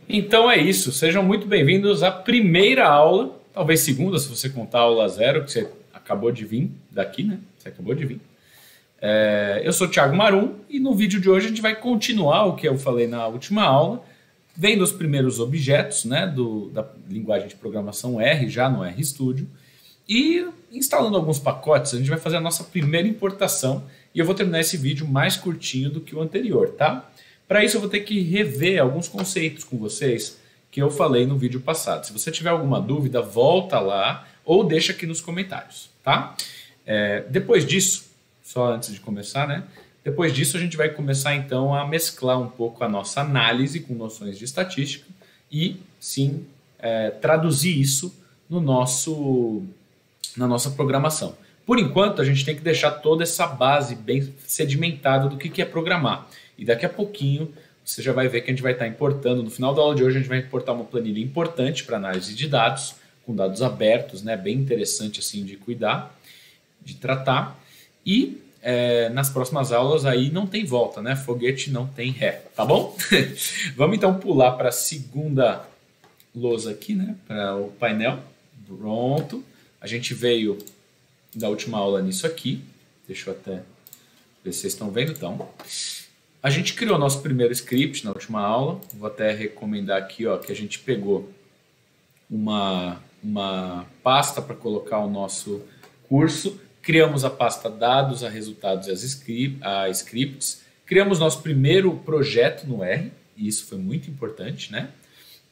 Então é isso, sejam muito bem-vindos à primeira aula, talvez segunda, se você contar a aula 0, que você acabou de vir daqui, né? Você acabou de vir. Eu sou o Thiago Marum e no vídeo de hoje a gente vai continuar o que eu falei na última aula, vendo os primeiros objetos, né, da linguagem de programação R, já no RStudio, e instalando alguns pacotes. A gente vai fazer a nossa primeira importação e eu vou terminar esse vídeo mais curtinho do que o anterior, tá? Para isso eu vou ter que rever alguns conceitos com vocês que eu falei no vídeo passado. Se você tiver alguma dúvida, volta lá ou deixa aqui nos comentários, tá? Depois disso, só antes de começar, né? Depois disso a gente vai começar então a mesclar um pouco a nossa análise com noções de estatística e sim traduzir isso no na nossa programação. Por enquanto a gente tem que deixar toda essa base bem sedimentada do que é programar. E daqui a pouquinho você já vai ver que a gente vai estar importando, no final da aula de hoje a gente vai importar uma planilha importante para análise de dados, com dados abertos, né, bem interessante assim de cuidar, de tratar. E nas próximas aulas aí não tem volta, né? Foguete não tem ré, tá bom? Vamos então pular para a segunda lousa aqui, né? Para o painel. Pronto. A gente veio da última aula nisso aqui. Deixa eu até ver se vocês estão vendo, então. A gente criou nosso primeiro script na última aula. Vou até recomendar aqui, ó, que a gente pegou uma pasta para colocar o nosso curso. Criamos a pasta dados, a resultados e a scripts. Criamos nosso primeiro projeto no R, e isso foi muito importante, né?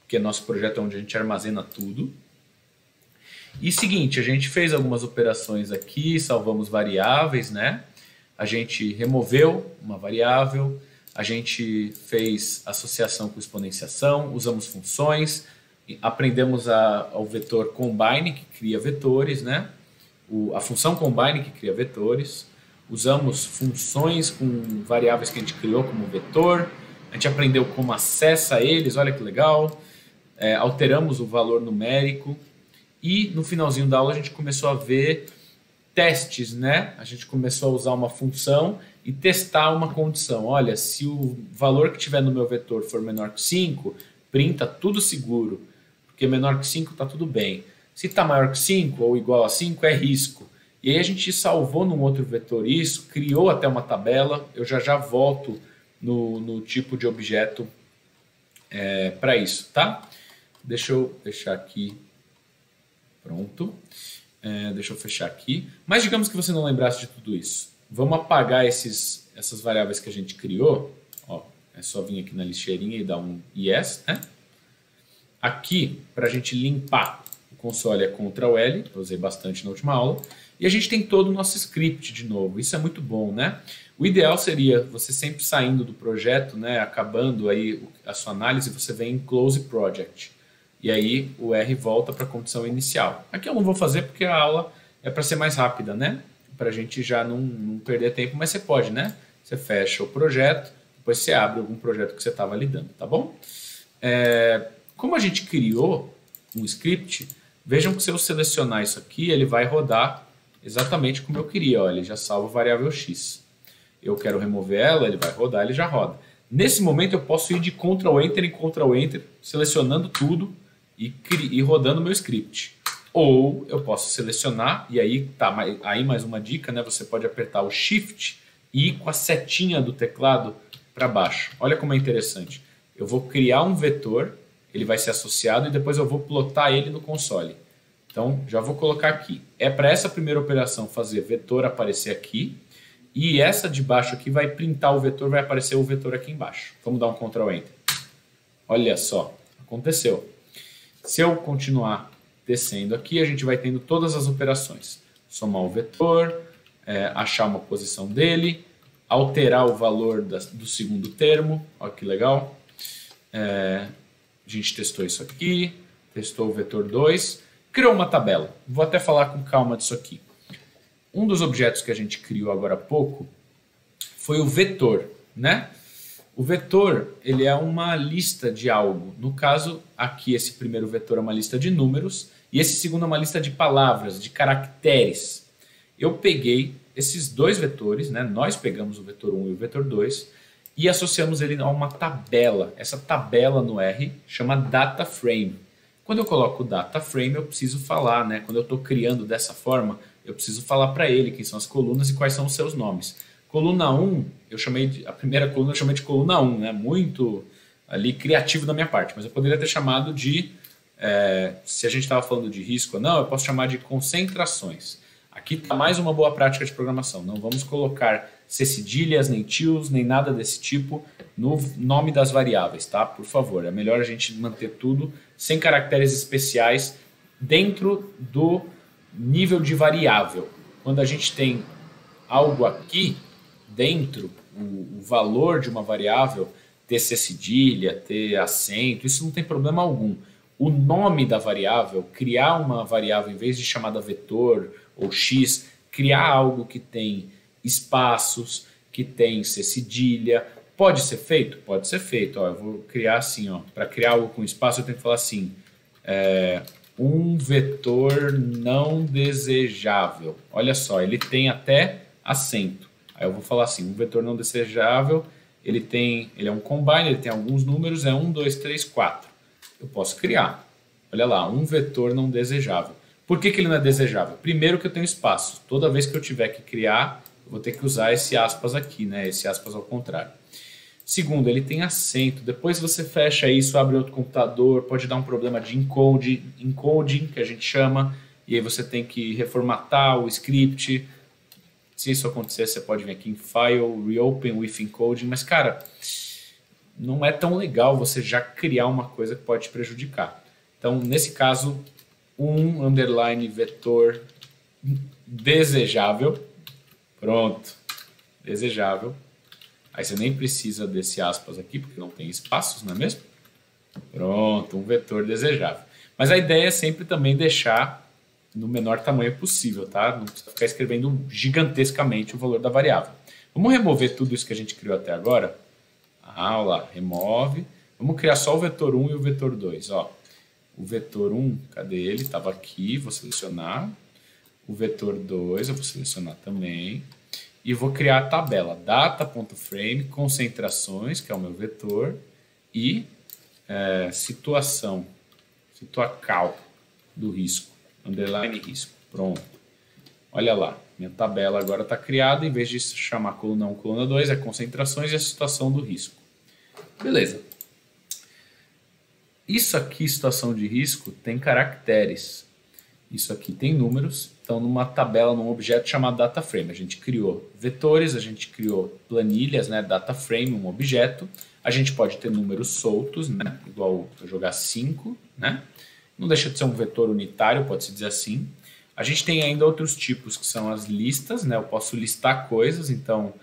Porque nosso projeto é onde a gente armazena tudo. E seguinte, a gente fez algumas operações aqui, salvamos variáveis, né? A gente removeu uma variável, a gente fez associação com exponenciação, usamos funções, aprendemos ao vetor combine, que cria vetores, né? A função combine que cria vetores, usamos funções com variáveis que a gente criou como vetor, a gente aprendeu como acessa eles, olha que legal, alteramos o valor numérico e no finalzinho da aula a gente começou a ver testes, né? A gente começou a usar uma função e testar uma condição. Olha, se o valor que tiver no meu vetor for menor que 5, printa tudo seguro, porque menor que 5 está tudo bem. Se está maior que 5 ou igual a 5, é risco. E aí a gente salvou num outro vetor isso, criou até uma tabela. Eu já volto no tipo de objeto para isso, tá? Deixa eu deixar aqui. Pronto. Deixa eu fechar aqui. Mas digamos que você não lembrasse de tudo isso. Vamos apagar essas variáveis que a gente criou. Ó, é só vir aqui na lixeirinha e dar um yes, né? Aqui, para a gente limpar o console é Ctrl L, eu usei bastante na última aula, e a gente tem todo o nosso script de novo. Isso é muito bom, né? O ideal seria você sempre saindo do projeto, né, acabando aí a sua análise, você vem em Close Project. E aí o R volta para a condição inicial. Aqui eu não vou fazer porque a aula é para ser mais rápida, né? Para a gente já não perder tempo, mas você pode, né? Você fecha o projeto, depois você abre algum projeto que você estava lidando, tá bom? Como a gente criou um script, vejam que se eu selecionar isso aqui, ele vai rodar exatamente como eu queria. Ó, ele já salva a variável x. Eu quero remover ela, ele vai rodar, ele já roda. Nesse momento eu posso ir de Ctrl Enter em Ctrl Enter, selecionando tudo e rodando o meu script. Ou eu posso selecionar, e aí tá aí mais uma dica, né? Você pode apertar o Shift e ir com a setinha do teclado para baixo. Olha como é interessante. Eu vou criar um vetor, ele vai ser associado e depois eu vou plotar ele no console. Então, já vou colocar aqui. Para essa primeira operação fazer vetor aparecer aqui, e essa de baixo aqui vai printar o vetor, vai aparecer o vetor aqui embaixo. Vamos dar um Ctrl Enter. Olha só, aconteceu. Se eu continuar descendo aqui, a gente vai tendo todas as operações. Somar o vetor, achar uma posição dele, alterar o valor do segundo termo. Olha que legal. A gente testou isso aqui, testou o vetor 2, criou uma tabela. Vou até falar com calma disso aqui. Um dos objetos que a gente criou agora há pouco foi o vetor, né? O vetor, ele é uma lista de algo. No caso, aqui esse primeiro vetor é uma lista de números e esse segundo é uma lista de palavras, de caracteres. Eu peguei esses dois vetores, né? Nós pegamos o vetor 1 e o vetor 2 e associamos ele a uma tabela. Essa tabela no R chama data frame. Quando eu coloco o data frame, eu preciso falar, né? Quando eu estou criando dessa forma, eu preciso falar para ele quem são as colunas e quais são os seus nomes. Coluna 1, a primeira coluna eu chamei de coluna 1, né? Muito ali criativo da minha parte, mas eu poderia ter chamado de, se a gente estava falando de risco ou não, eu posso chamar de concentrações. Aqui está mais uma boa prática de programação. Não vamos colocar C cedilhas, nem tios, nem nada desse tipo no nome das variáveis, tá? Por favor, é melhor a gente manter tudo sem caracteres especiais dentro do nível de variável. Quando a gente tem algo aqui dentro, o valor de uma variável, ter C cedilha, ter acento, isso não tem problema algum. O nome da variável, criar uma variável em vez de chamada vetor ou x, criar algo que tem espaços, que tem C cedilha, pode ser feito? Pode ser feito. Ó, eu vou criar assim, para criar algo com espaço eu tenho que falar assim, um vetor não desejável. Olha só, ele tem até acento. Aí eu vou falar assim, um vetor não desejável, ele é um combine, ele tem alguns números, é 1, 2, 3, 4. Eu posso criar. Olha lá, um vetor não desejável. Por que ele não é desejável? Primeiro que eu tenho espaço. Toda vez que eu tiver que criar, eu vou ter que usar esse aspas aqui, né? Esse aspas ao contrário. Segundo, ele tem acento. Depois você fecha isso, abre outro computador, pode dar um problema de encoding, que a gente chama, e aí você tem que reformatar o script. Se isso acontecer, você pode vir aqui em File, Reopen with Encoding, mas, cara, não é tão legal você já criar uma coisa que pode te prejudicar. Então, nesse caso, um underline vetor desejável. Pronto. Desejável. Aí você nem precisa desse aspas aqui, porque não tem espaços, não é mesmo? Pronto, um vetor desejável. Mas a ideia é sempre também deixar no menor tamanho possível, tá? Não precisa ficar escrevendo gigantescamente o valor da variável. Vamos remover tudo isso que a gente criou até agora. Ah, olha lá, remove. Vamos criar só o vetor 1 e o vetor 2, ó. O vetor 1, cadê ele? Estava aqui, vou selecionar. O vetor 2 eu vou selecionar também. E vou criar a tabela data.frame, concentrações, que é o meu vetor, e situação, situacal do risco, underline risco. Pronto. Olha lá, minha tabela agora está criada, em vez de chamar coluna 1, coluna 2, é concentrações e a situação do risco. Beleza. Isso aqui, situação de risco, tem caracteres. Isso aqui tem números. Então, numa tabela, num objeto chamado DataFrame, a gente criou vetores, a gente criou planilhas, né? DataFrame, um objeto. A gente pode ter números soltos, né? Igual eu jogar 5, né? Não deixa de ser um vetor unitário, pode-se dizer assim. A gente tem ainda outros tipos, que são as listas, né? Eu posso listar coisas, então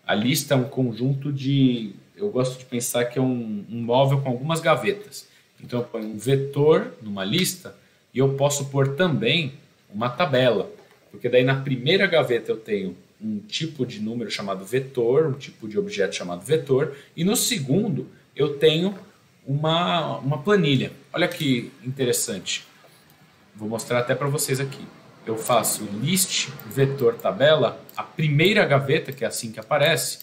a lista é um conjunto de... Eu gosto de pensar que é um móvel com algumas gavetas. Então, eu ponho um vetor numa lista e eu posso pôr também uma tabela, porque daí na primeira gaveta eu tenho um tipo de número chamado vetor, um tipo de objeto chamado vetor, e no segundo eu tenho uma planilha. Olha que interessante. Vou mostrar até para vocês aqui. Eu faço list vetor tabela, a primeira gaveta, que é assim que aparece,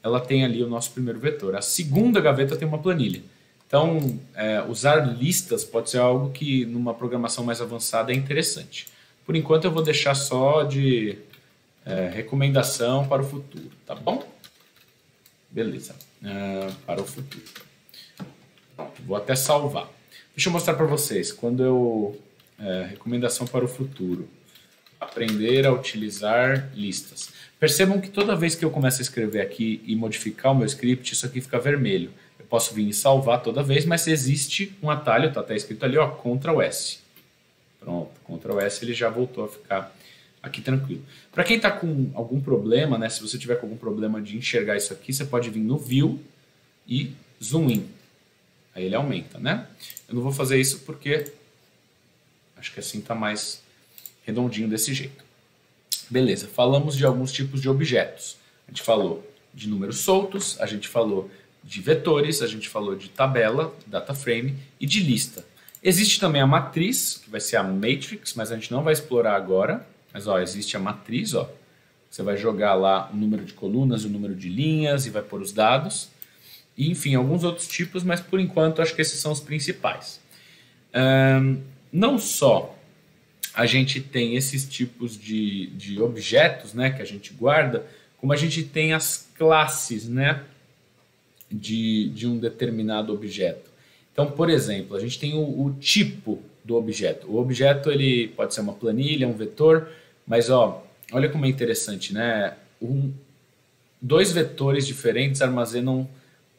ela tem ali o nosso primeiro vetor. A segunda gaveta tem uma planilha. Então, usar listas pode ser algo que numa programação mais avançada é interessante. Por enquanto eu vou deixar só de recomendação para o futuro, tá bom? Beleza, para o futuro. Pronto, vou até salvar. Deixa eu mostrar para vocês, quando eu... recomendação para o futuro. Aprender a utilizar listas. Percebam que toda vez que eu começo a escrever aqui e modificar o meu script, isso aqui fica vermelho. Eu posso vir e salvar toda vez, mas existe um atalho, está até escrito ali, ó, Ctrl S. Pronto, Ctrl S ele já voltou a ficar aqui tranquilo. Para quem está com algum problema, né, se você tiver com algum problema de enxergar isso aqui, você pode vir no View e Zoom In. Aí ele aumenta, né? Eu não vou fazer isso porque acho que assim está mais redondinho desse jeito. Beleza, falamos de alguns tipos de objetos. A gente falou de números soltos, a gente falou de vetores, a gente falou de tabela, data frame e de lista. Existe também a matriz, que vai ser a matrix, mas a gente não vai explorar agora. Mas ó, existe a matriz, ó. Você vai jogar lá o número de colunas, o número de linhas e vai pôr os dados. E, enfim, alguns outros tipos, mas por enquanto acho que esses são os principais. Não só a gente tem esses tipos de objetos, né, que a gente guarda, como a gente tem as classes, né, de um determinado objeto. Então, por exemplo, a gente tem o tipo do objeto. O objeto ele pode ser uma planilha, um vetor, mas olha como é interessante, né? Dois vetores diferentes armazenam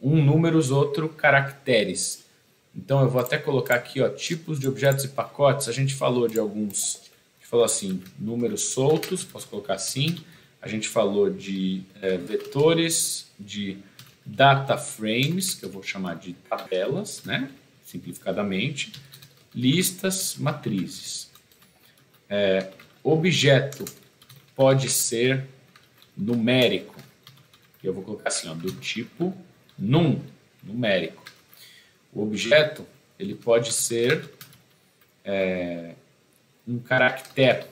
um números, outro caracteres. Então eu vou até colocar aqui, tipos de objetos e pacotes. A gente falou de alguns, a gente falou assim, números soltos, posso colocar assim. A gente falou de vetores, de data frames, que eu vou chamar de tabelas, né? Simplificadamente. Listas, matrizes. Objeto pode ser numérico. Eu vou colocar assim, do tipo numérico. O objeto ele pode ser um caractere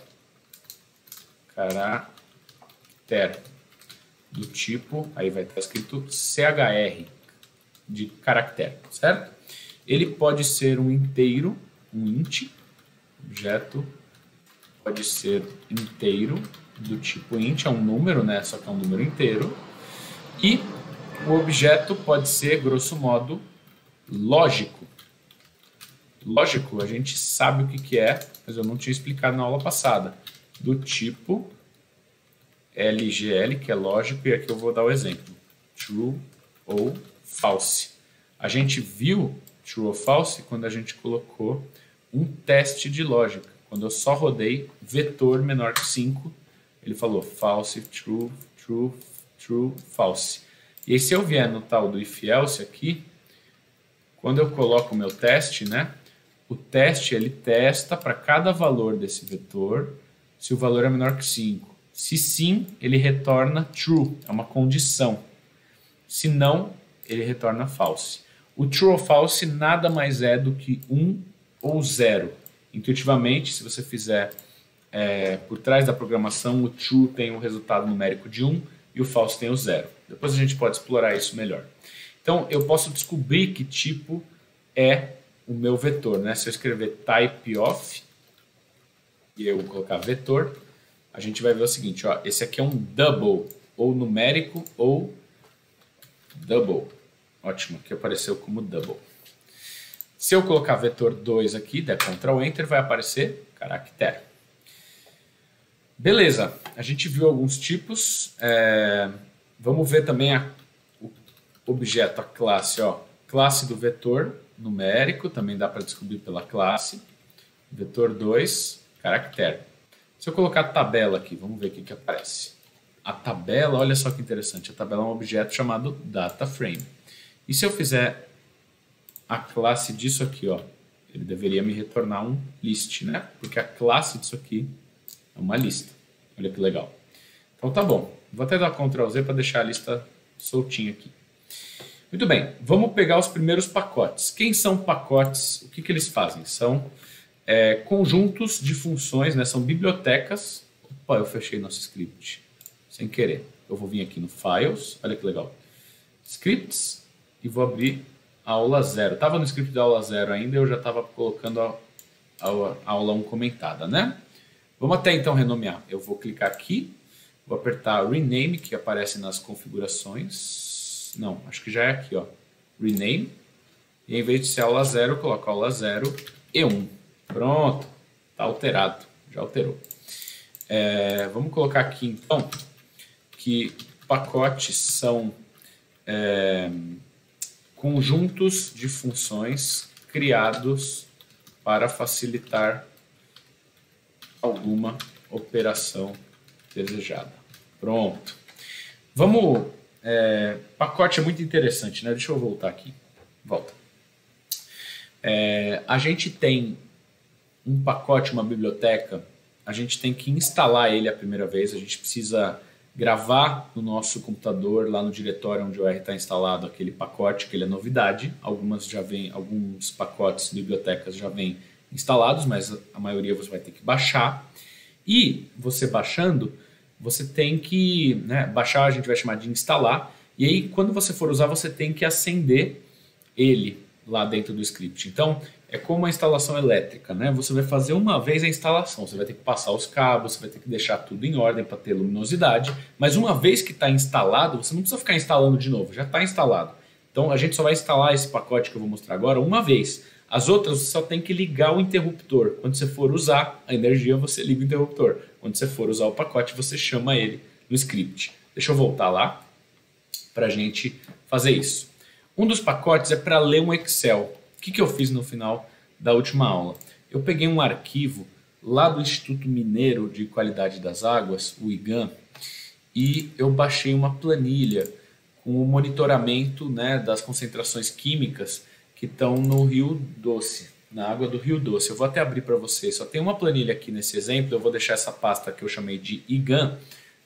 do tipo, aí vai estar escrito CHR, de caractere, certo? Ele pode ser um inteiro, um int, objeto pode ser inteiro, do tipo int, é um número, né? Só que é um número inteiro. E o objeto pode ser, grosso modo, lógico. Lógico, a gente sabe o que é, mas eu não tinha explicado na aula passada. Do tipo LGL, que é lógico, e aqui eu vou dar o exemplo. True ou false. A gente viu true ou false quando a gente colocou um teste de lógica. Quando eu só rodei vetor menor que 5, ele falou false, true, true, true, false. E aí, se eu vier no tal do if else aqui, quando eu coloco o meu teste, né, o teste ele testa para cada valor desse vetor se o valor é menor que 5. Se sim, ele retorna true, é uma condição. Se não, ele retorna false. O true ou false nada mais é do que 1 ou 0. Intuitivamente, se você fizer por trás da programação, o true tem um resultado numérico de 1 e o false tem o 0. Depois a gente pode explorar isso melhor. Então, eu posso descobrir que tipo é o meu vetor, né? Se eu escrever type of, e eu colocar vetor, a gente vai ver o seguinte, esse aqui é um double, ou numérico, ou double. Ótimo, aqui apareceu como double. Se eu colocar vetor 2 aqui, der Ctrl Enter, vai aparecer caractere. Beleza, a gente viu alguns tipos. Vamos ver também o objeto, a classe. Classe do vetor numérico, também dá para descobrir pela classe. Vetor 2, caractere. Se eu colocar tabela aqui, vamos ver o que aparece. A tabela, olha só que interessante, a tabela é um objeto chamado DataFrame. E se eu fizer a classe disso aqui, ele deveria me retornar um list, né? Porque a classe disso aqui é uma lista. Olha que legal. Então tá bom. Vou até dar Ctrl Z para deixar a lista soltinha aqui. Muito bem, vamos pegar os primeiros pacotes. Quem são pacotes? O que eles fazem? São conjuntos de funções, né? São bibliotecas. Opa, eu fechei nosso script sem querer. Eu vou vir aqui no Files, olha que legal. Scripts, e vou abrir a aula 0. Estava no script da aula 0 ainda, eu já estava colocando a aula 1 comentada, né? Vamos até então renomear. Eu vou clicar aqui, vou apertar Rename, que aparece nas configurações. Não, acho que já é aqui, Rename. E em vez de ser aula 0, eu coloco aula 0 e 1. Pronto, está alterado, já alterou. Vamos colocar aqui então que pacotes são conjuntos de funções criados para facilitar alguma operação desejada. Pronto. Vamos. Pacote é muito interessante, né? Deixa eu voltar aqui. Volta. A gente tem um pacote, uma biblioteca, a gente tem que instalar ele a primeira vez, a gente precisa gravar no nosso computador, lá no diretório onde o R está instalado, aquele pacote, que ele é novidade. Alguns pacotes, bibliotecas já vêm instalados, mas a maioria você vai ter que baixar. E você baixando, você tem que, né, baixar, a gente vai chamar de instalar, e aí quando você for usar, você tem que acender ele lá dentro do script. Então, é como a instalação elétrica, né? Você vai fazer uma vez a instalação, você vai ter que passar os cabos, você vai ter que deixar tudo em ordem para ter luminosidade, mas uma vez que está instalado, você não precisa ficar instalando de novo, já está instalado. Então, a gente só vai instalar esse pacote que eu vou mostrar agora uma vez. As outras, você só tem que ligar o interruptor. Quando você for usar a energia, você liga o interruptor. Quando você for usar o pacote, você chama ele no script. Deixa eu voltar lá para a gente fazer isso. Um dos pacotes é para ler um Excel. O que eu fiz no final da última aula? Eu peguei um arquivo lá do Instituto Mineiro de Qualidade das Águas, o IGAM, e eu baixei uma planilha com o monitoramento, né, das concentrações químicas que estão no Rio Doce, na água do Rio Doce. Eu vou até abrir para vocês. Só tem uma planilha aqui nesse exemplo. Eu vou deixar essa pasta que eu chamei de IGAM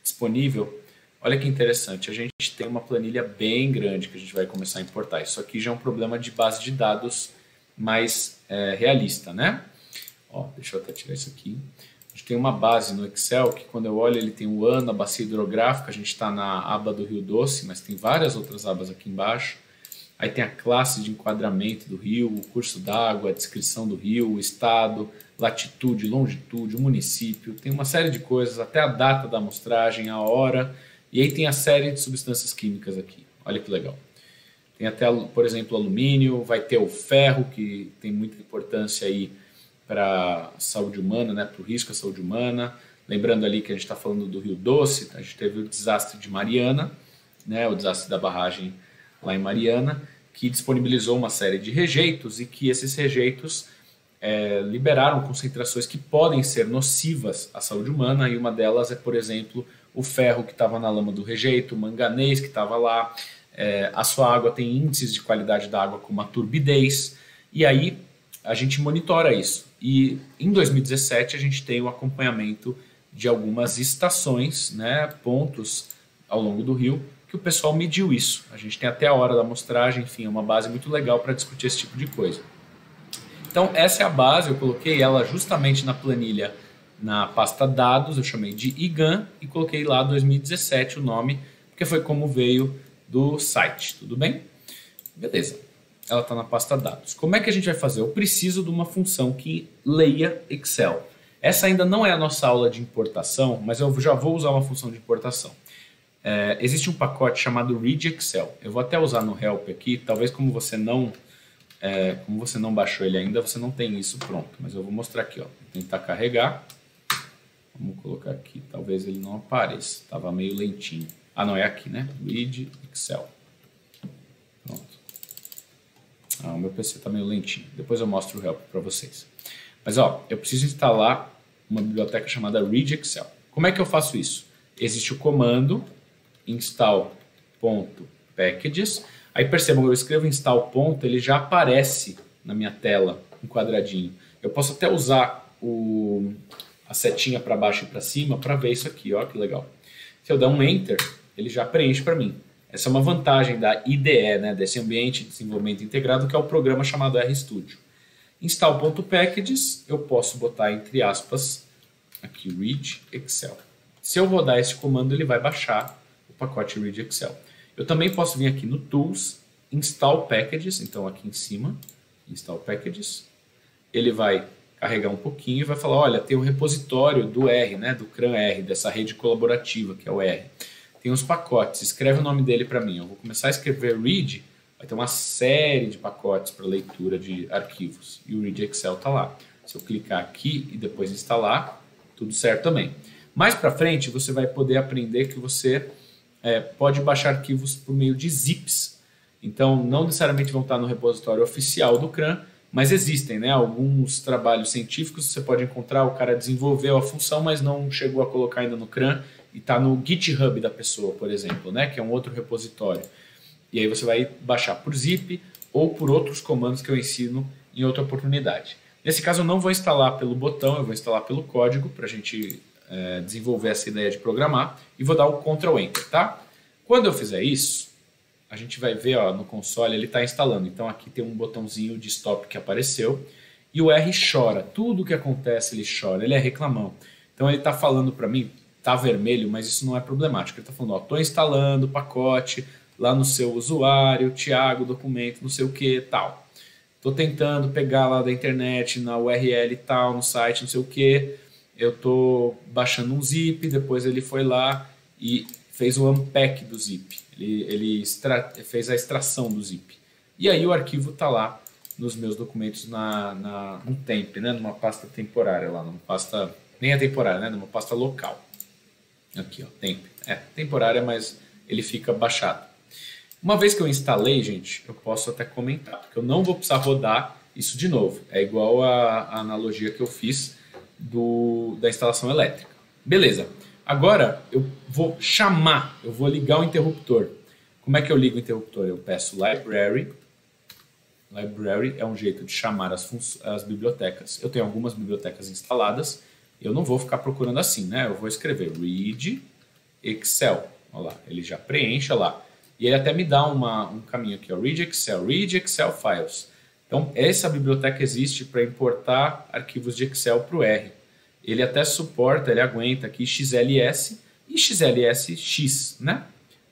disponível. Olha que interessante, a gente tem uma planilha bem grande que a gente vai começar a importar. Isso aqui já é um problema de base de dados mais realista, né? Ó, deixa eu até tirar isso aqui. A gente tem uma base no Excel que quando eu olho ele tem o ano, a bacia hidrográfica, a gente está na aba do Rio Doce, mas tem várias outras abas aqui embaixo. Aí tem a classe de enquadramento do rio, o curso d'água, a descrição do rio, o estado, latitude, longitude, o município. Tem uma série de coisas, até a data da amostragem, a hora. E aí tem a série de substâncias químicas aqui. Olha que legal. Tem até, por exemplo, alumínio, vai ter o ferro, que tem muita importância aí para a saúde humana, né, para o risco à saúde humana. Lembrando ali que a gente está falando do Rio Doce, a gente teve o desastre de Mariana, né, o desastre da barragem lá em Mariana, que disponibilizou uma série de rejeitos e que esses rejeitos liberaram concentrações que podem ser nocivas à saúde humana, e uma delas é, por exemplo, o ferro que estava na lama do rejeito, o manganês que estava lá, a sua água tem índices de qualidade da água como a turbidez, e aí a gente monitora isso. E em 2017 a gente tem o acompanhamento de algumas estações, né, pontos ao longo do rio, que o pessoal mediu isso. A gente tem até a hora da amostragem, enfim, é uma base muito legal para discutir esse tipo de coisa. Então essa é a base, eu coloquei ela justamente na planilha, na pasta dados, eu chamei de IGAM e coloquei lá 2017 o nome, porque foi como veio do site, tudo bem? Beleza, ela está na pasta dados. Como é que a gente vai fazer? Eu preciso de uma função que leia Excel. Essa ainda não é a nossa aula de importação, mas eu já vou usar uma função de importação. Existe um pacote chamado Read Excel. Eu vou até usar no Help aqui, talvez como você não baixou ele ainda, você não tem isso pronto, mas eu vou mostrar aqui, ó. Vou tentar carregar. Vamos colocar aqui, talvez ele não apareça, estava meio lentinho. Ah, não, é aqui, né? Read Excel. Pronto. Ah, o meu PC está meio lentinho. Depois eu mostro o Help para vocês. Mas, ó, eu preciso instalar uma biblioteca chamada Read Excel. Como é que eu faço isso? Existe o comando install.packages. Aí percebam, eu escrevo install ponto, ele já aparece na minha tela, um quadradinho. Eu posso até usar a setinha para baixo e para cima para ver isso aqui, ó, que legal. Se eu der um Enter, ele já preenche para mim. Essa é uma vantagem da IDE, né, desse Ambiente de Desenvolvimento Integrado, que é o programa chamado RStudio. Install.packages, eu posso botar entre aspas, aqui, Read Excel. Se eu rodar esse comando, ele vai baixar o pacote Read Excel. Eu também posso vir aqui no Tools, Install Packages, então aqui em cima, Install Packages. Ele vai carregar um pouquinho e vai falar, olha, tem um repositório do R, né, do CRAN R, dessa rede colaborativa, que é o R. Tem uns pacotes, escreve o nome dele para mim. Eu vou começar a escrever Read, vai ter uma série de pacotes para leitura de arquivos. E o Read Excel está lá. Se eu clicar aqui e depois instalar, tudo certo também. Mais para frente, você vai poder aprender que você pode baixar arquivos por meio de zips. Então, não necessariamente vão estar no repositório oficial do CRAN, mas existem, né, alguns trabalhos científicos, você pode encontrar, o cara desenvolveu a função, mas não chegou a colocar ainda no CRAN, e está no GitHub da pessoa, por exemplo, né, que é um outro repositório. E aí você vai baixar por zip ou por outros comandos que eu ensino em outra oportunidade. Nesse caso, eu não vou instalar pelo botão, eu vou instalar pelo código, para a gente desenvolver essa ideia de programar, e vou dar o Ctrl Enter, tá? Quando eu fizer isso, a gente vai ver, ó, no console ele está instalando. Então aqui tem um botãozinho de stop que apareceu e o R chora. Tudo que acontece ele chora, ele é reclamão. Então ele está falando para mim, tá vermelho, mas isso não é problemático. Ele está falando, ó, tô instalando o pacote lá no seu usuário, Thiago, documento, não sei o que, tal. Tô tentando pegar lá da internet, na URL tal, no site, não sei o que. Eu tô baixando um zip, depois ele foi lá e fez o unpack do zip. Ele fez a extração do zip. E aí o arquivo tá lá nos meus documentos no temp, né? Numa pasta temporária lá, numa pasta, nem é temporária, né? Numa pasta local. Aqui, ó, temp. É temporária, mas ele fica baixado. Uma vez que eu instalei, gente, eu posso até comentar, porque eu não vou precisar rodar isso de novo. É igual a analogia que eu fiz da instalação elétrica. Beleza. Agora eu vou chamar, eu vou ligar o interruptor. Como é que eu ligo o interruptor? Eu peço library. Library é um jeito de chamar as bibliotecas. Eu tenho algumas bibliotecas instaladas. Eu não vou ficar procurando assim, né? Eu vou escrever read Excel. Olha lá, ele já preenche lá. E ele até me dá um caminho aqui, ó, read Excel files. Então, essa biblioteca existe para importar arquivos de Excel para o R. Ele até suporta, ele aguenta aqui XLS e XLSX, né?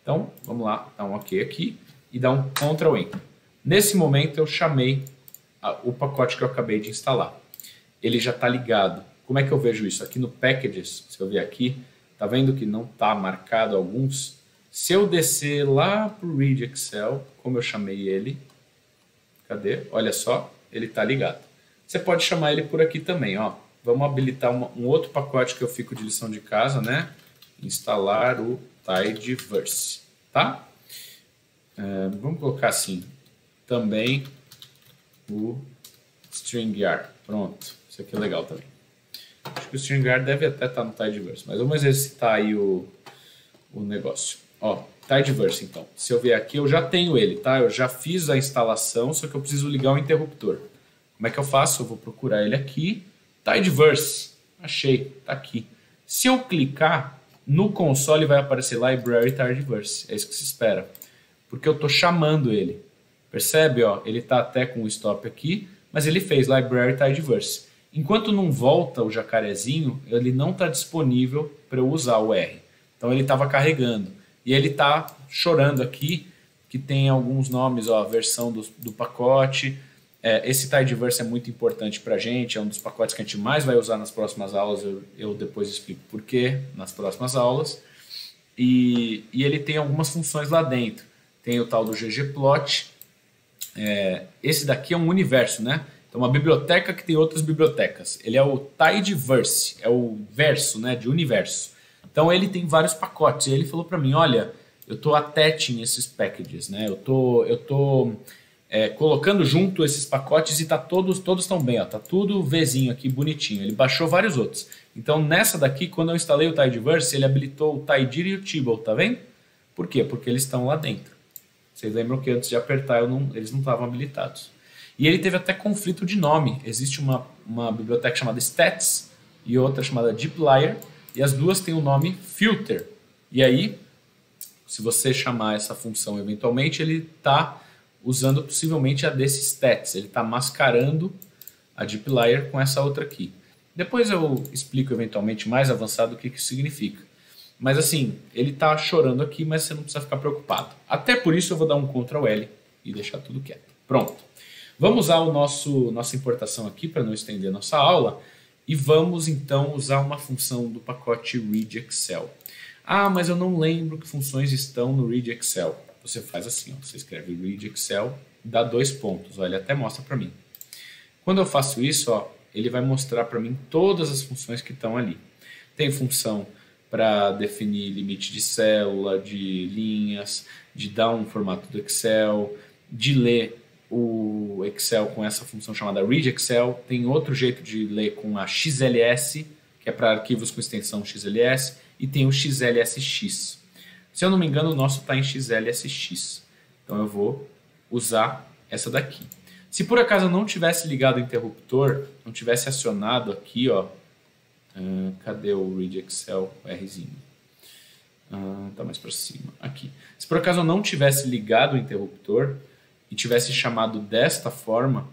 Então, vamos lá, dar um OK aqui e dar um Ctrl Enter. Nesse momento, eu chamei o pacote que eu acabei de instalar. Ele já está ligado. Como é que eu vejo isso? Aqui no Packages, se eu ver aqui, tá vendo que não está marcado alguns? Se eu descer lá para o Read Excel, como eu chamei ele, cadê? Olha só, ele está ligado. Você pode chamar ele por aqui também, ó. Vamos habilitar um outro pacote que eu fico de lição de casa, né? Instalar o Tidyverse, tá? Vamos colocar assim, também o StringYard. Pronto, isso aqui é legal também. Acho que o StringYard deve até estar no Tidyverse, mas vamos exercitar aí o negócio. Ó, Tidyverse então. Se eu vier aqui, eu já tenho ele, tá? Eu já fiz a instalação, só que eu preciso ligar o interruptor. Como é que eu faço? Eu vou procurar ele aqui. Tidyverse. Achei, tá aqui. Se eu clicar, no console vai aparecer Library Tidyverse. É isso que se espera. Porque eu estou chamando ele. Percebe? Ó, ele está até com o stop aqui, mas ele fez Library Tidyverse. Enquanto não volta o jacarezinho, ele não está disponível para eu usar o R. Então ele estava carregando. E ele está chorando aqui, que tem alguns nomes, ó, a versão do pacote. Esse Tidyverse é muito importante para a gente, é um dos pacotes que a gente mais vai usar nas próximas aulas. Eu depois explico por quê nas próximas aulas. E ele tem algumas funções lá dentro. Tem o tal do ggplot. Esse daqui é um universo, né? Então, uma biblioteca que tem outras bibliotecas. Ele é o Tidyverse, é o verso, né, de universo. Então ele tem vários pacotes. E ele falou para mim, olha, eu estou attaching esses packages, né? Eu tô colocando junto esses pacotes e todos estão bem, ó, tá tudo Vzinho aqui, bonitinho. Ele baixou vários outros. Então nessa daqui, quando eu instalei o Tidyverse, ele habilitou o Tidyr e o Tibble, tá vendo? Por quê? Porque eles estão lá dentro. Vocês lembram que antes de apertar eles não estavam habilitados. E ele teve até conflito de nome. Existe uma biblioteca chamada Stats e outra chamada dplyr. E as duas têm o nome filter. E aí, se você chamar essa função eventualmente, ele está usando possivelmente a desse stats. Ele está mascarando a dplyr com essa outra aqui. Depois eu explico eventualmente mais avançado o que isso significa. Mas assim, ele está chorando aqui, mas você não precisa ficar preocupado. Até por isso eu vou dar um Ctrl L e deixar tudo quieto. Pronto. Vamos usar nossa importação aqui para não estender nossa aula. E vamos então usar uma função do pacote Read Excel. Ah, mas eu não lembro que funções estão no Read Excel. Você faz assim, ó, você escreve Read Excel, dá 2 pontos, ó, ele até mostra para mim. Quando eu faço isso, ó, ele vai mostrar para mim todas as funções que estão ali. Tem função para definir limite de célula, de linhas, de dar um formato do Excel, de ler o Excel com essa função chamada Read Excel. Tem outro jeito de ler com a XLS, que é para arquivos com extensão XLS, e tem o XLSX. Se eu não me engano, o nosso está em XLSX. Então eu vou usar essa daqui. Se por acaso eu não tivesse ligado o interruptor, não tivesse acionado aqui, ó, cadê o Read Excel, o Rzinho? Tá mais para cima, aqui. Se por acaso eu não tivesse ligado o interruptor e tivesse chamado desta forma,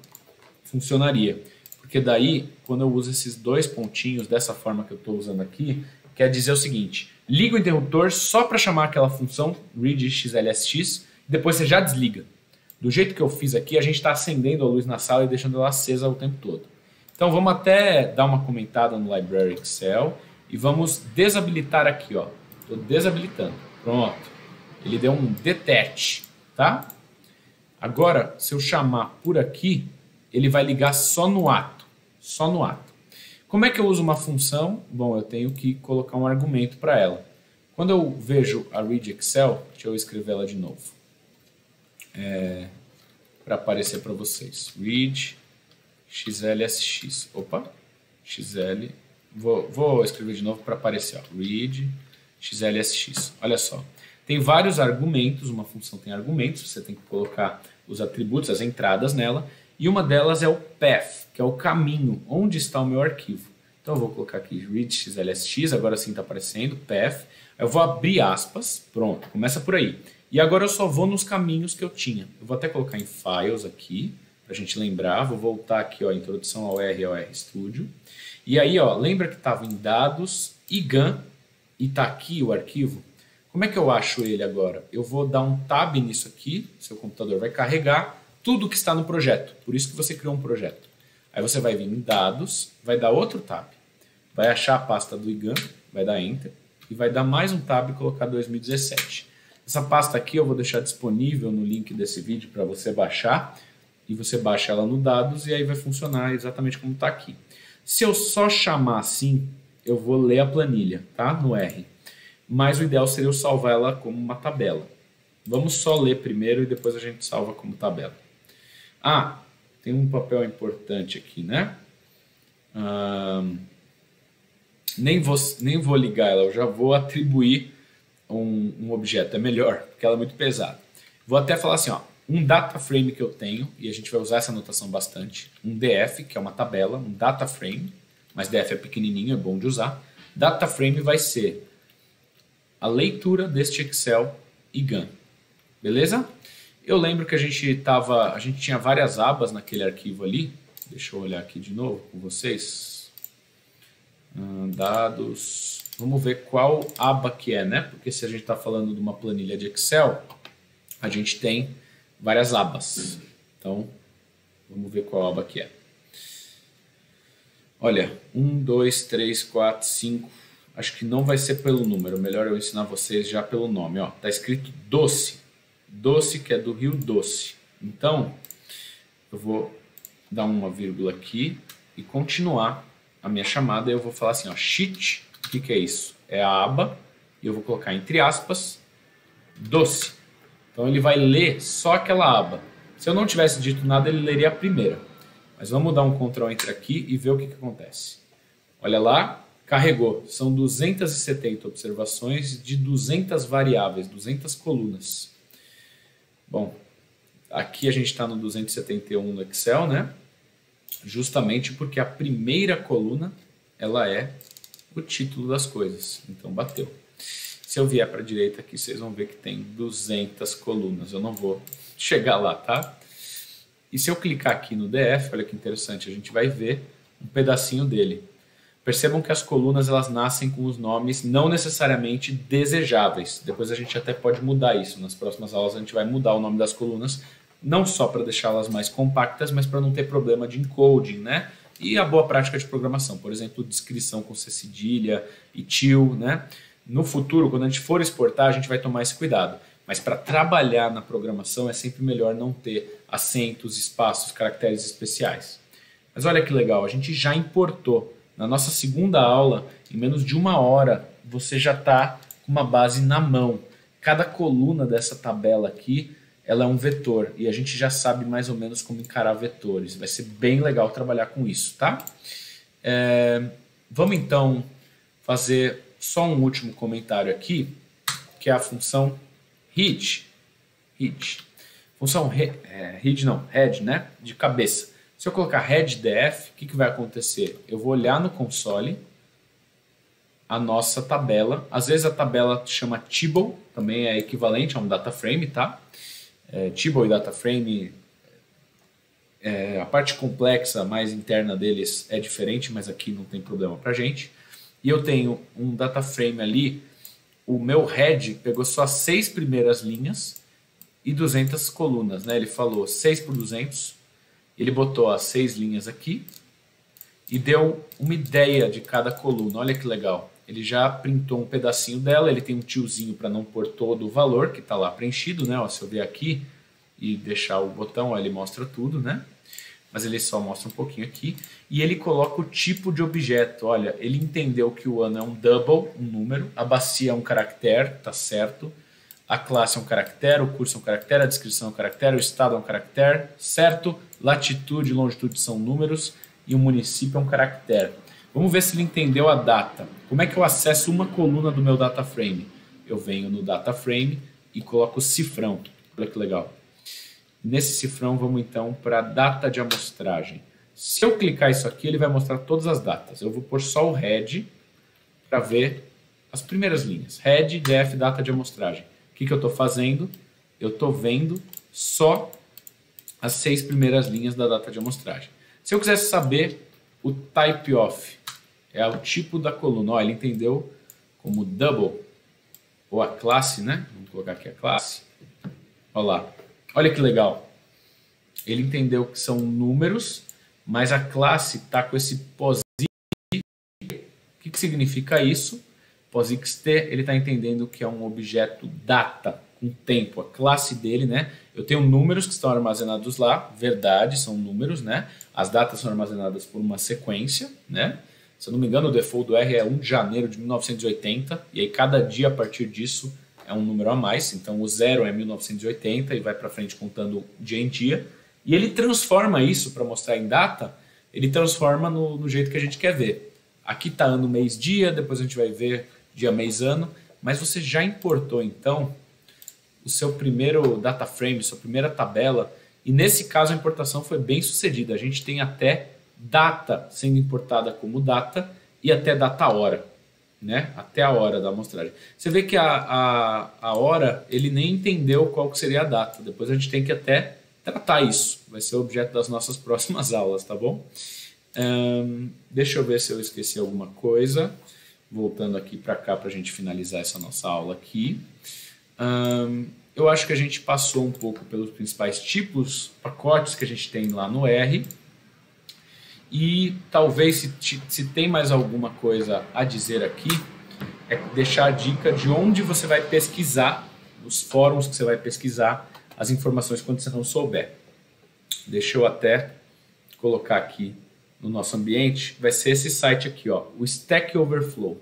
funcionaria. Porque daí, quando eu uso esses 2 pontinhos dessa forma que eu estou usando aqui, quer dizer o seguinte: liga o interruptor só para chamar aquela função read xlsx, depois você já desliga. Do jeito que eu fiz aqui, a gente está acendendo a luz na sala e deixando ela acesa o tempo todo. Então vamos até dar uma comentada no Library Excel e vamos desabilitar aqui, ó. Estou desabilitando. Pronto. Ele deu um detach, tá? Agora, se eu chamar por aqui, ele vai ligar só no ato. Só no ato. Como é que eu uso uma função? Bom, eu tenho que colocar um argumento para ela. Quando eu vejo a read Excel, deixa eu escrever ela de novo. Para aparecer para vocês. Read xlsx. Opa, xl. Vou escrever de novo para aparecer. Ó. Read xlsx. Olha só. Tem vários argumentos. Uma função tem argumentos. Você tem que colocar os atributos, as entradas nela. E uma delas é o path, que é o caminho. Onde está o meu arquivo? Então eu vou colocar aqui read xlsx. Agora sim está aparecendo. Path. Eu vou abrir aspas. Pronto. Começa por aí. E agora eu só vou nos caminhos que eu tinha. Eu vou até colocar em Files aqui, para a gente lembrar. Vou voltar aqui, ó, Introdução ao R e ao RStudio. E aí, ó, lembra que estava em Dados, IGAN, e está aqui o arquivo? Como é que eu acho ele agora? Eu vou dar um Tab nisso aqui, seu computador vai carregar tudo que está no projeto. Por isso que você criou um projeto. Aí você vai vir em Dados, vai dar outro Tab. Vai achar a pasta do IGAN, vai dar Enter, e vai dar mais um Tab e colocar 2017. Essa pasta aqui eu vou deixar disponível no link desse vídeo para você baixar. E você baixa ela no Dados e aí vai funcionar exatamente como está aqui. Se eu só chamar assim, eu vou ler a planilha, tá? No R. Mas o ideal seria eu salvar ela como uma tabela. Vamos só ler primeiro e depois a gente salva como tabela. Ah, tem um papel importante aqui, né? Nem vou ligar ela, eu já vou atribuir um objeto, é melhor, porque ela é muito pesada. Vou até falar assim, ó, um data frame que eu tenho, e a gente vai usar essa notação bastante, um DF, que é uma tabela, um data frame, mas DF é pequenininho, é bom de usar. Data frame vai ser a leitura deste Excel IGAN, beleza? Eu lembro que a gente tinha várias abas naquele arquivo ali, deixa eu olhar aqui de novo com vocês. Dados, vamos ver qual aba que é, né? Porque se a gente está falando de uma planilha de Excel, a gente tem várias abas. Então, vamos ver qual aba que é. Olha, 1, 2, 3, 4, 5. Acho que não vai ser pelo número. Melhor eu ensinar vocês já pelo nome. Ó, tá escrito Doce. Doce, que é do Rio Doce. Então, eu vou dar uma vírgula aqui e continuar a minha chamada. Eu vou falar assim, ó, sheet. O que é isso? É a aba. E eu vou colocar entre aspas, Doce. Então ele vai ler só aquela aba. Se eu não tivesse dito nada, ele leria a primeira. Mas vamos dar um Ctrl Enter aqui e ver o que acontece. Olha lá, carregou. São 270 observações de 200 variáveis, 200 colunas. Bom, aqui a gente está no 271 no Excel, né? Justamente porque a primeira coluna, ela é o título das coisas. Então bateu. Se eu vier para a direita aqui, vocês vão ver que tem 200 colunas. Eu não vou chegar lá, tá? E se eu clicar aqui no DF, olha que interessante, a gente vai ver um pedacinho dele. Percebam que as colunas elas nascem com os nomes não necessariamente desejáveis. Depois a gente até pode mudar isso. Nas próximas aulas a gente vai mudar o nome das colunas, não só para deixá-las mais compactas, mas para não ter problema de encoding, né? E a boa prática de programação, por exemplo, descrição com C cedilha e til, né? No futuro, quando a gente for exportar, a gente vai tomar esse cuidado. Mas para trabalhar na programação é sempre melhor não ter acentos, espaços, caracteres especiais. Mas olha que legal, a gente já importou. Na nossa segunda aula, em menos de 1 hora, você já está com uma base na mão. Cada coluna dessa tabela aqui, ela é um vetor. E a gente já sabe mais ou menos como encarar vetores. Vai ser bem legal trabalhar com isso, tá? Vamos então fazer só um último comentário aqui, que é a função head. Função head, né? De cabeça. Se eu colocar head df, o que vai acontecer? Eu vou olhar no console a nossa tabela. Às vezes a tabela chama table, também é equivalente a um data frame, tá? Table e data frame, a parte complexa, mais interna deles é diferente, mas aqui não tem problema pra gente. e eu tenho um data frame ali, o meu head pegou só as 6 primeiras linhas e 200 colunas, né? Ele falou 6 por 200, ele botou as 6 linhas aqui e deu uma ideia de cada coluna. Olha que legal. Ele já printou um pedacinho dela, ele tem um tiozinho para não pôr todo o valor que está lá preenchido, né? Ó, se eu ver aqui e deixar o botão, ó, ele mostra tudo, né? Mas ele só mostra um pouquinho aqui. E ele coloca o tipo de objeto. Olha, ele entendeu que o ano é um double, um número, a bacia é um caractere, tá certo. A classe é um caractere, o curso é um caractere, a descrição é um caractere, o estado é um caractere, certo? Latitude e longitude são números e o município é um caractere. Vamos ver se ele entendeu a data. Como é que eu acesso uma coluna do meu data frame? Eu venho no data frame e coloco o cifrão. Olha que legal. Nesse cifrão, vamos então para a data de amostragem. Se eu clicar isso aqui, ele vai mostrar todas as datas. Eu vou pôr só o head para ver as primeiras linhas. Head, def, data de amostragem. O que eu estou fazendo? Eu estou vendo só as 6 primeiras linhas da data de amostragem. Se eu quisesse saber o type of, é o tipo da coluna. Ó, ele entendeu como double, ou a classe, né? Vamos colocar aqui a classe. Olha lá. Olha que legal. Ele entendeu que são números, mas a classe está com esse POSIX. O que significa isso? POSIX-T, ele está entendendo que é um objeto data, com tempo. A classe dele, né? Eu tenho números que estão armazenados lá, verdade, são números, né? As datas são armazenadas por uma sequência, né? Se eu não me engano, o default do R é 1 de janeiro de 1980, e aí cada dia a partir disso é um número a mais, então o 0 é 1980 e vai para frente contando dia em dia. E ele transforma isso para mostrar em data, ele transforma no jeito que a gente quer ver. Aqui está ano, mês, dia, depois a gente vai ver dia, mês, ano, mas você já importou então o seu primeiro data frame, sua primeira tabela, e nesse caso a importação foi bem sucedida. A gente tem até data sendo importada como data e até data hora, né? Até a hora da amostragem. Você vê que a hora, ele nem entendeu qual que seria a data. Depois a gente tem que até tratar isso. Vai ser o objeto das nossas próximas aulas, tá bom? Deixa eu ver se eu esqueci alguma coisa. Voltando aqui para cá para a gente finalizar essa nossa aula aqui. Eu acho que a gente passou um pouco pelos principais tipos, pacotes que a gente tem lá no R. E talvez, se tem mais alguma coisa a dizer aqui, é deixar a dica de onde você vai pesquisar, os fóruns que você vai pesquisar, as informações quando você não souber. Deixa eu até colocar aqui no nosso ambiente, vai ser esse site aqui, ó, o Stack Overflow.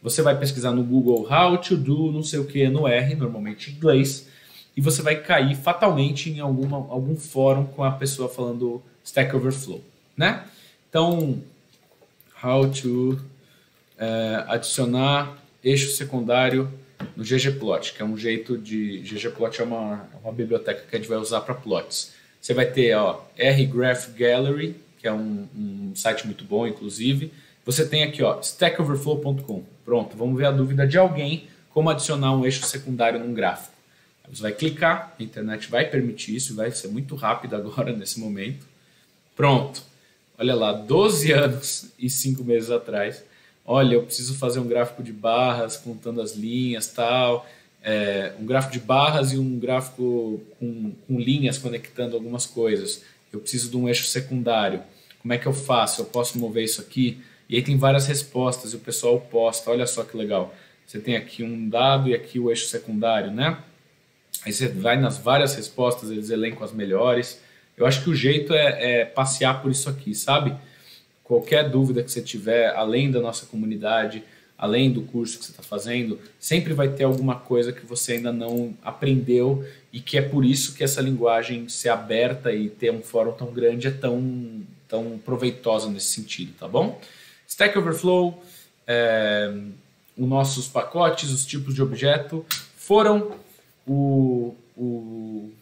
Você vai pesquisar no Google How to do não sei o que no R, normalmente em inglês, e você vai cair fatalmente em algum fórum com a pessoa falando Stack Overflow, né? Então, how to adicionar eixo secundário no ggplot, que é um jeito de... ggplot é uma biblioteca que a gente vai usar para plots. Você vai ter, ó, rgraph gallery, que é um site muito bom, inclusive. Você tem aqui, ó, stackoverflow.com. Pronto, vamos ver a dúvida de alguém como adicionar um eixo secundário num gráfico. Você vai clicar, a internet vai permitir isso, vai ser muito rápido agora, nesse momento. Pronto. Olha lá, 12 anos e 5 meses atrás. Olha, eu preciso fazer um gráfico de barras, contando as linhas, tal. Um gráfico de barras e um gráfico com linhas conectando algumas coisas. Eu preciso de um eixo secundário. Como é que eu faço? Eu posso mover isso aqui? E aí tem várias respostas e o pessoal posta. Olha só que legal. Você tem aqui um dado e aqui o eixo secundário, né? Aí você vai nas várias respostas, eles elencam as melhores. Eu acho que o jeito é passear por isso aqui, sabe? Qualquer dúvida que você tiver, além da nossa comunidade, além do curso que você está fazendo, sempre vai ter alguma coisa que você ainda não aprendeu e que é por isso que essa linguagem ser aberta e ter um fórum tão grande é tão proveitosa nesse sentido, tá bom? Stack Overflow, os nossos pacotes, os tipos de objeto foram o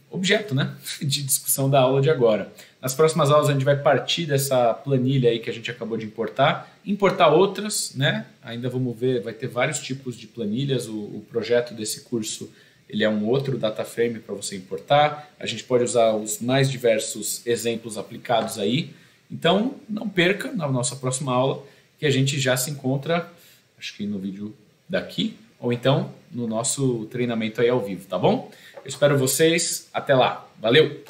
objeto, né, de discussão da aula de agora. Nas próximas aulas a gente vai partir dessa planilha aí que a gente acabou de importar outras, né? Ainda vamos ver, vai ter vários tipos de planilhas. O projeto desse curso, ele é um outro data frame para você importar. A gente pode usar os mais diversos exemplos aplicados aí. Então, não perca na nossa próxima aula, que a gente já se encontra acho que no vídeo daqui, ou então no nosso treinamento aí ao vivo, tá bom? Eu espero vocês. Até lá. Valeu!